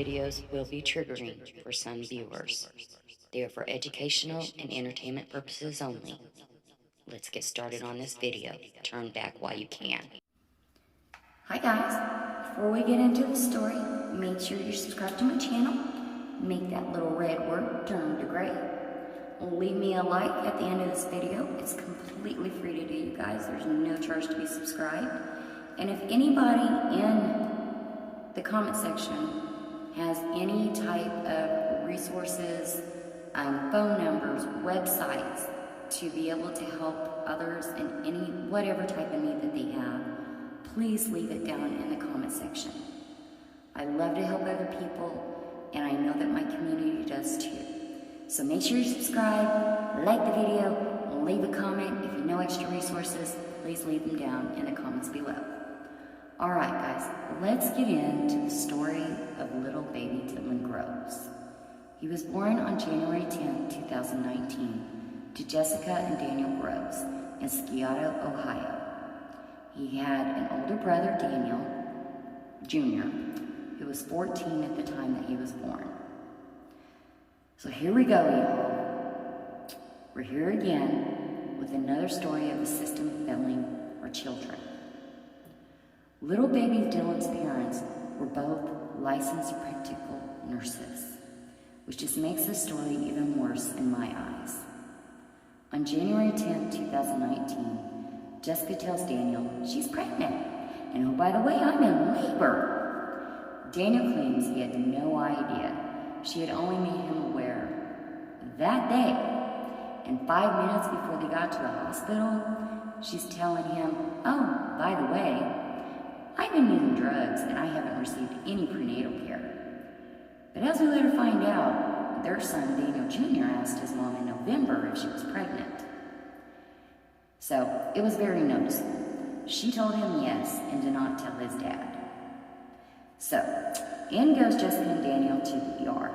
videos will be triggering for some viewers. They are for educational and entertainment purposes only. Let's get started on this video. Turn back while you can. Hi guys, before we get into the story, make sure you subscribe to my channel, make that little red word turn to gray, leave me a like at the end of this video. It's completely free to do, you guys. There's no charge to be subscribed. And if anybody in the comment section has any type of resources, phone numbers, websites to be able to help others in any whatever type of need that they have, please leave it down in the comment section. I love to help other people, and I know that my community does too. So make sure you subscribe, like the video, leave a comment. If you know extra resources, please leave them down in the comments below. Alright guys, let's get into the story of little baby Dylan Groves. He was born on January 10, 2019 to Jessica and Daniel Groves in Scioto, Ohio. He had an older brother, Daniel Jr., who was 14 at the time that he was born. So here we go, y'all. We're here again with another story of the system failing our children. Little baby Dylan's parents were both licensed practical nurses, which just makes the story even worse in my eyes. On January 10, 2019, Jessica tells Daniel she's pregnant, and oh, by the way, I'm in labor. Daniel claims he had no idea. She had only made him aware that day, and 5 minutes before they got to the hospital, she's telling him, oh, by the way, I've been using drugs and I haven't received any prenatal care. But as we later find out, their son, Daniel Jr., asked his mom in November if she was pregnant. So it was very noticeable. She told him yes and did not tell his dad. So in goes Jessica and Daniel to the ER.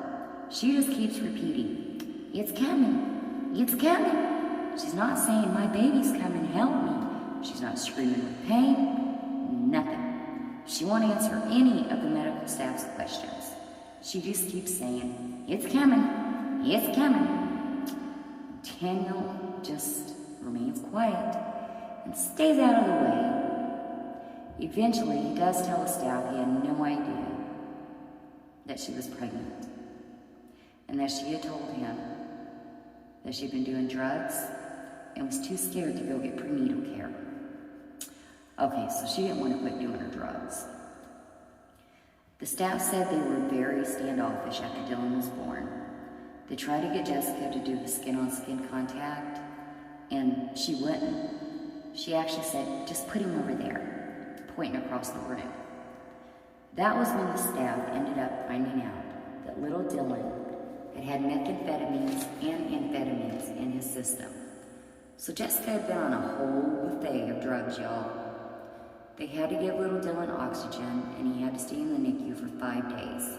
She just keeps repeating, it's coming, it's coming. She's not saying, my baby's coming, help me. She's not screaming with pain, nothing. She won't answer any of the medical staff's questions. She just keeps saying, it's coming, it's coming. Daniel just remains quiet and stays out of the way. Eventually, he does tell the staff he had no idea that she was pregnant and that she had told him that she'd been doing drugs and was too scared to go get prenatal care. Okay, so she didn't want to quit doing her drugs. The staff said they were very standoffish after Dylan was born. They tried to get Jessica to do the skin-on-skin contact, and she wouldn't. She actually said, just put him over there, pointing across the room. That was when the staff ended up finding out that little Dylan had methamphetamines and amphetamines in his system. So Jessica had been on a whole buffet of drugs, y'all. They had to give little Dylan oxygen, and he had to stay in the NICU for 5 days.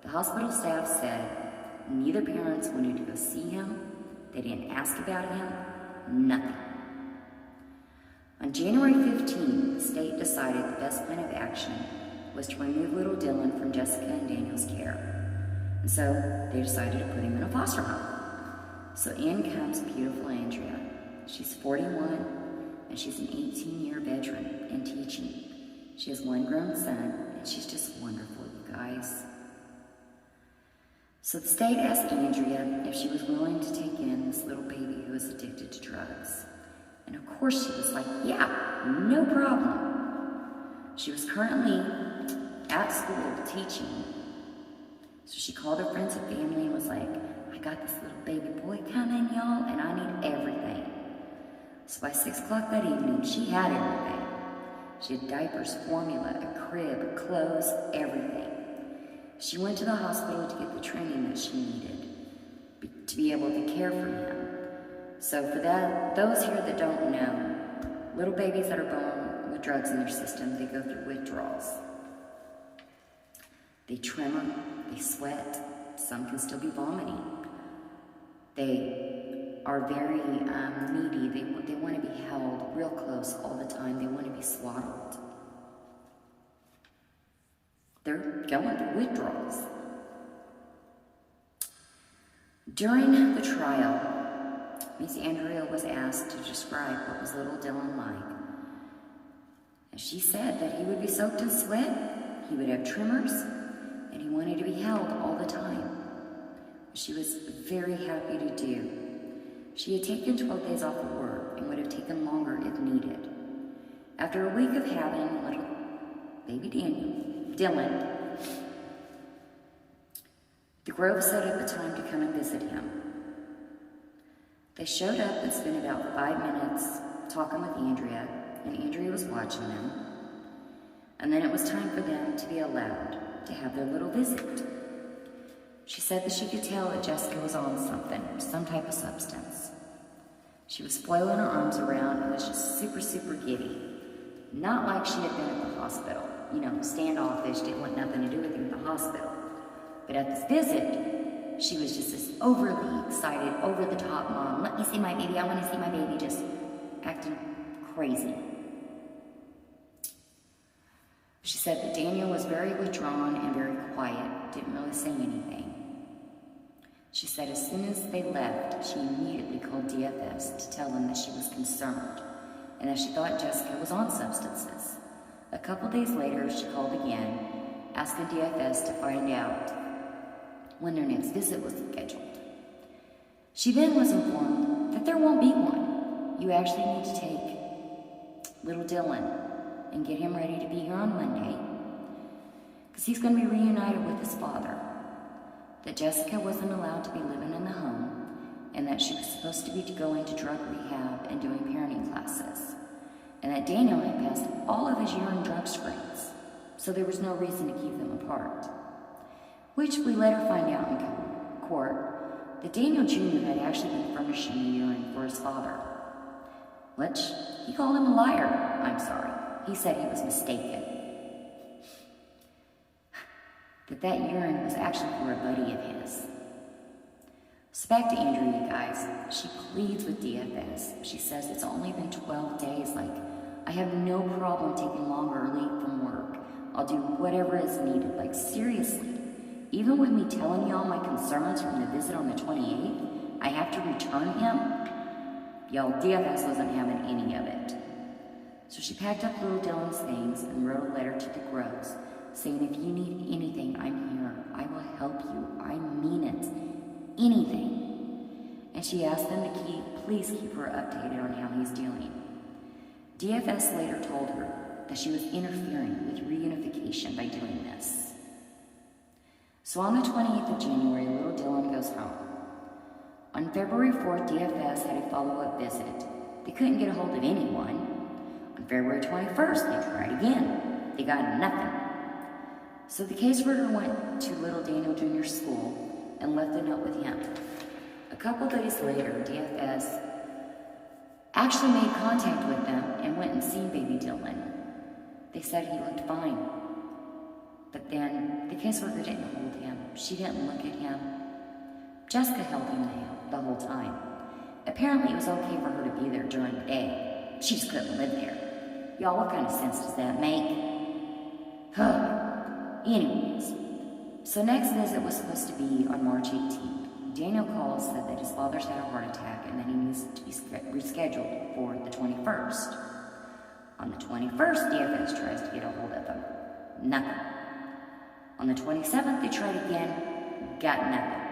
The hospital staff said neither parents wanted to go see him, they didn't ask about him, nothing. On January 15, the state decided the best plan of action was to remove little Dylan from Jessica and Daniel's care. And so they decided to put him in a foster home. So in comes beautiful Andrea. She's 41, and she's an 18-year veteran in teaching. She has one grown son, and she's just wonderful, you guys. So the state asked Andrea if she was willing to take in this little baby who was addicted to drugs. And of course she was like, yeah, no problem. She was currently at school teaching. So she called her friends and family and was like, I got this little baby boy coming, y'all, and I need everything. So by 6 o'clock that evening, she had everything. She had diapers, formula, a crib, clothes, everything. She went to the hospital to get the training that she needed to be able to care for him. So for those here that don't know, little babies that are born with drugs in their system, they go through withdrawals. They tremor, they sweat, some can still be vomiting. They are very needy. They want to be held real close all the time. They want to be swaddled. they're going through withdrawals. During the trial, Miss Andrea was asked to describe what was little Dylan like. And she said that he would be soaked in sweat, he would have tremors, and he wanted to be held all the time. She was very happy to do. She had taken 12 days off of work and would have taken longer if needed. After a week of having little baby Dylan, the Groves set up a time to come and visit him. They showed up and spent about 5 minutes talking with Andrea, and Andrea was watching them. And then it was time for them to be allowed to have their little visit. She said that she could tell that Jessica was on something, some type of substance. She was flailing her arms around and was just super, super giddy. Not like she had been at the hospital, standoffish, didn't want nothing to do with him at the hospital. But at this visit, she was just this overly excited, over-the-top mom. Let me see my baby, I want to see my baby, just acting crazy. She said that Daniel was very withdrawn and very quiet, didn't really say anything. She said as soon as they left, she immediately called DFS to tell them that she was concerned and that she thought Jessica was on substances. A couple days later, she called again, asking DFS to find out when their next visit was scheduled. She then was informed that there won't be one. You actually need to take little Dylan and get him ready to be here on Monday, because he's going to be reunited with his father. That Jessica wasn't allowed to be living in the home, and that she was supposed to be going to drug rehab and doing parenting classes, and that Daniel had passed all of his urine drug screens, so there was no reason to keep them apart. Which we later find out in court that Daniel Jr. had actually been furnishing the urine for his father, which he called him a liar. I'm sorry. He said he was mistaken. That urine was actually for a buddy of his. So back to Andrea, you guys. She pleads with DFS. She says it's only been 12 days. I have no problem taking longer leave from work. I'll do whatever is needed. Seriously. Even with me telling y'all my concerns from the visit on the 28th, I have to return him? Y'all, DFS wasn't having any of it. So she packed up little Dylan's things and wrote a letter to the Groves, saying, if you need anything, I'm here. I will help you. I mean it. Anything. And she asked them to please keep her updated on how he's doing. DFS later told her that she was interfering with reunification by doing this. So on the 28th of January, little Dylan goes home. On February 4th, DFS had a follow-up visit. They couldn't get a hold of anyone. On February 21st, they tried again. They got nothing. So the caseworker went to little Daniel Jr.'s school and left a note with him. A couple days later, DFS actually made contact with them and went and seen baby Dylan. They said he looked fine. But then the caseworker didn't hold him. She didn't look at him. Jessica held him the whole time. Apparently it was okay for her to be there during the day. She just couldn't live there. Y'all, what kind of sense does that make? Anyways, so next visit was supposed to be on March 18th. Daniel called, said that his father's had a heart attack and that he needs to be rescheduled for the 21st. On the 21st, DFS tries to get a hold of him. Nothing. On the 27th, they tried again, got nothing.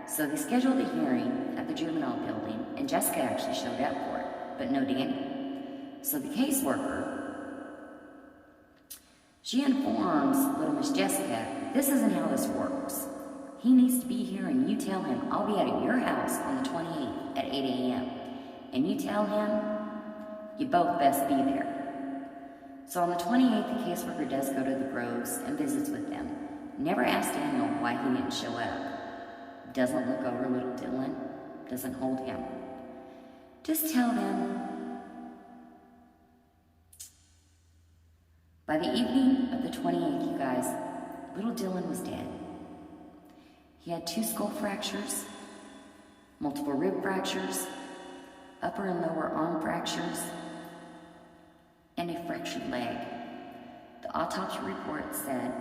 So they scheduled a hearing at the juvenile building, and Jessica actually showed up for it, but no Daniel. So the caseworker, she informs little Miss Jessica, this isn't how this works. He needs to be here, and you tell him, I'll be at your house on the 28th at 8 a.m. And you tell him, you both best be there. So on the 28th, the caseworker does go to the Groves and visits with them. Never asked Daniel why he didn't show up. Doesn't look over little Dylan. Doesn't hold him. Just tell them. By the evening of the 28th, you guys, little Dylan was dead. He had 2 skull fractures, multiple rib fractures, upper and lower arm fractures, and a fractured leg. The autopsy report said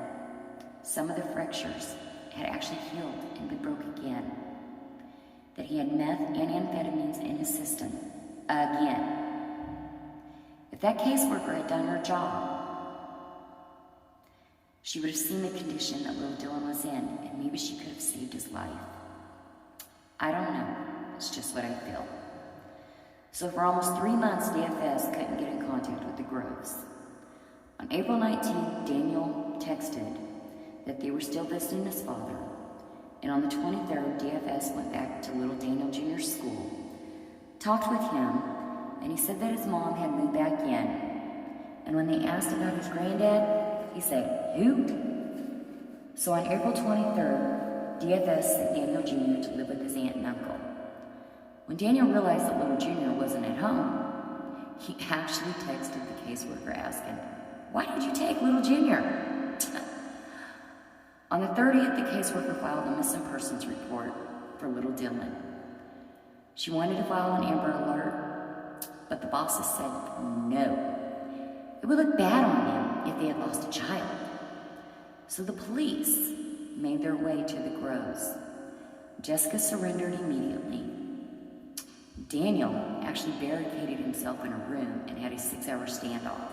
some of the fractures had actually healed and been broke again, that he had meth and amphetamines in his system again. If that caseworker had done her job, she would have seen the condition that Lil Dylan was in, and maybe she could have saved his life. I don't know. It's just what I feel. So for almost 3 months, DFS couldn't get in contact with the Groves. On April 19th, Daniel texted that they were still visiting his father, and on the 23rd, DFS went back to little Daniel Jr.'s school, talked with him, and he said that his mom had moved back in. And when they asked about his granddad, he said, "Who?" So on April 23rd, DFS sent Daniel Jr. to live with his aunt and uncle. When Daniel realized that little Jr. wasn't at home, he actually texted the caseworker asking, "Why did you take little Jr.?" On the 30th, the caseworker filed a missing persons report for little Dylan. She wanted to file an Amber Alert, but the bosses said no. It would look bad on them if they had lost a child. So the police made their way to the Groves. Jessica surrendered immediately. Daniel actually barricaded himself in a room and had a 6-hour standoff.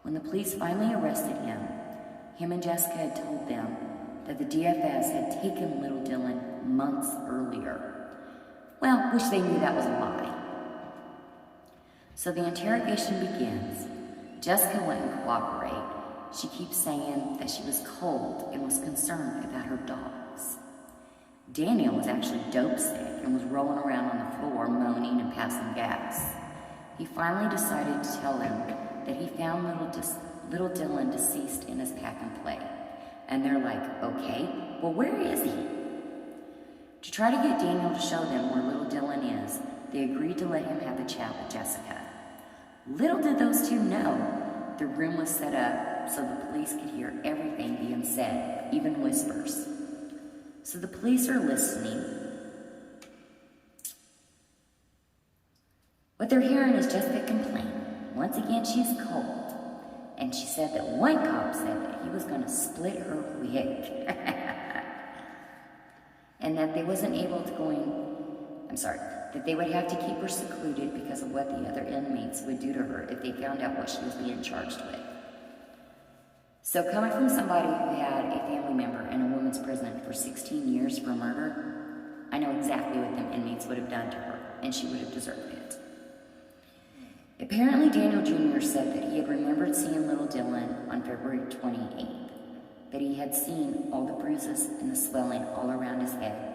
When the police finally arrested him and Jessica had told them that the DFS had taken little Dylan months earlier. Well, which they knew that was a lie. So the interrogation begins. Jessica wouldn't cooperate. She keeps saying that she was cold and was concerned about her dogs. Daniel was actually dope sick and was rolling around on the floor, moaning and passing gas. He finally decided to tell them that he found little Dylan deceased in his pack and play. And they're like, "Okay, well, where is he?" To try to get Daniel to show them where little Dylan is, they agreed to let him have a chat with Jessica. Little did those two know the room was set up so the police could hear everything being said, even whispers. So the police are listening. What they're hearing is Jessica complain. Once again, she's cold. And she said that one cop said that he was going to split her wig. And that they wasn't able to that they would have to keep her secluded because of what the other inmates would do to her if they found out what she was being charged with. So coming from somebody who had a family member in a woman's prison for 16 years for murder, I know exactly what them inmates would have done to her, and she would have deserved it. Apparently, Daniel Jr. said that he had remembered seeing little Dylan on February 28th, that he had seen all the bruises and the swelling all around his head.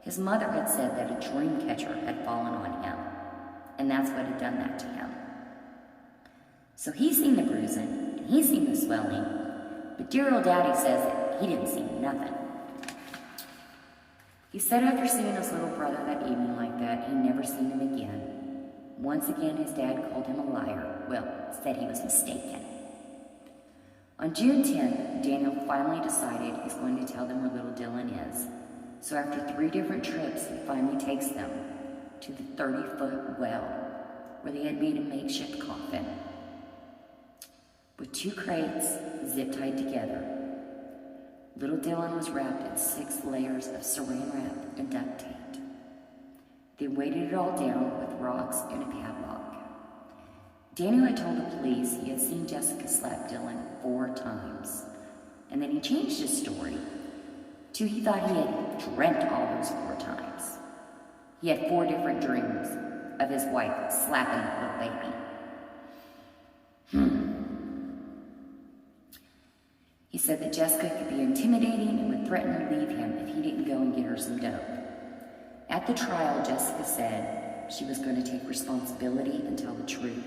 His mother had said that a dream catcher had fallen on him, and that's what had done that to him. So he's seen the bruising, and he's seen the swelling, but dear old daddy says that he didn't see nothing. He said after seeing his little brother that evening like that, he'd never seen him again. Once again, his dad called him a liar. Well, said he was mistaken. On June 10th, Daniel finally decided he's going to tell them where little Dylan is. So after 3 different trips, he finally takes them to the 30-foot well where they had made a makeshift coffin with 2 crates zip-tied together. Little Dylan was wrapped in 6 layers of saran wrap and duct tape. They weighted it all down with rocks and a padlock. Daniel had told the police he had seen Jessica slap Dylan 4 times, and then he changed his story to he thought he had dreamt all those 4 times. He had 4 different dreams of his wife slapping the little baby. He said that Jessica could be intimidating and would threaten to leave him if he didn't go and get her some dope. At the trial, Jessica said she was going to take responsibility and tell the truth.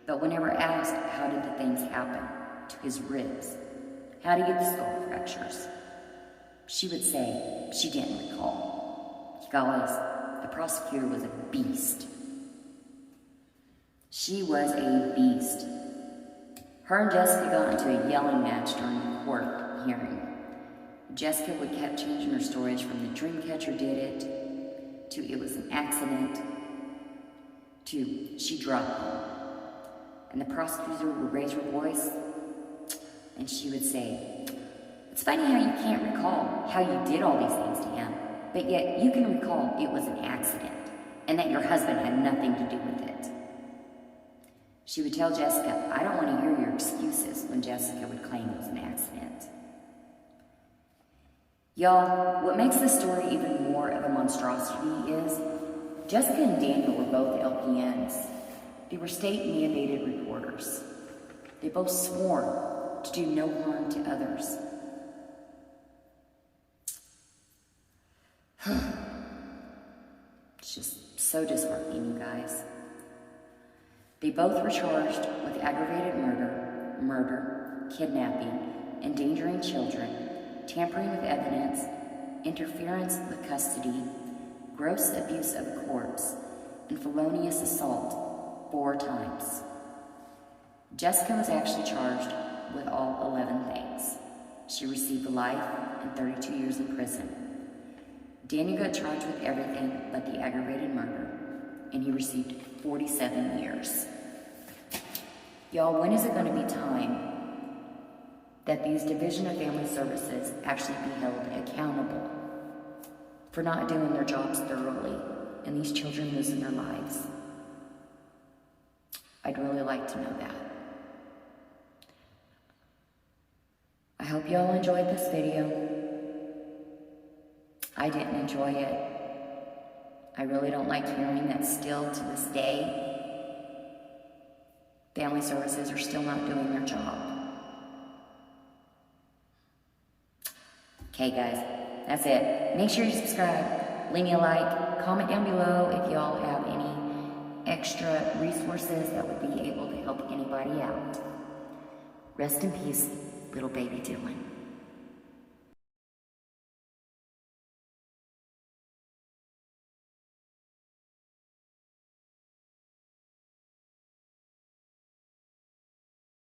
But whenever asked how did the things happen to his ribs, how did he get the skull fractures, she would say she didn't recall. You guys, the prosecutor was a beast. She was a beast. Her and Jessica got into a yelling match during the court hearing. Jessica would kept changing her stories from the dream catcher did it, to it was an accident, to she dropped him. And the prosecutor would raise her voice. And she would say, "It's funny how you can't recall how you did all these things to him, but yet you can recall it was an accident and that your husband had nothing to do with it." She would tell Jessica, "I don't want to hear your excuses," when Jessica would claim it was an accident. Y'all, what makes this story even more of a monstrosity is Jessica and Daniel were both LPNs. They were state-mandated reporters. They both swore to do no harm to others. It's just so disheartening, you guys. They both were charged with aggravated murder, kidnapping, endangering children, tampering with evidence, interference with custody, gross abuse of a corpse, and felonious assault 4 times. Jessica was actually charged with all 11 things. She received life and 32 years in prison. Daniel got charged with everything but the aggravated murder, and he received 47 years. Y'all, when is it going to be time that these Division of Family Services actually be held accountable for not doing their jobs thoroughly and these children losing their lives? I'd really like to know that. I hope y'all enjoyed this video. I didn't enjoy it. I really don't like hearing that still to this day, family services are still not doing their job. Okay, guys, that's it. Make sure you subscribe, leave me a like, comment down below if y'all have any extra resources that would be able to help anybody out. Rest in peace, little baby Dylan.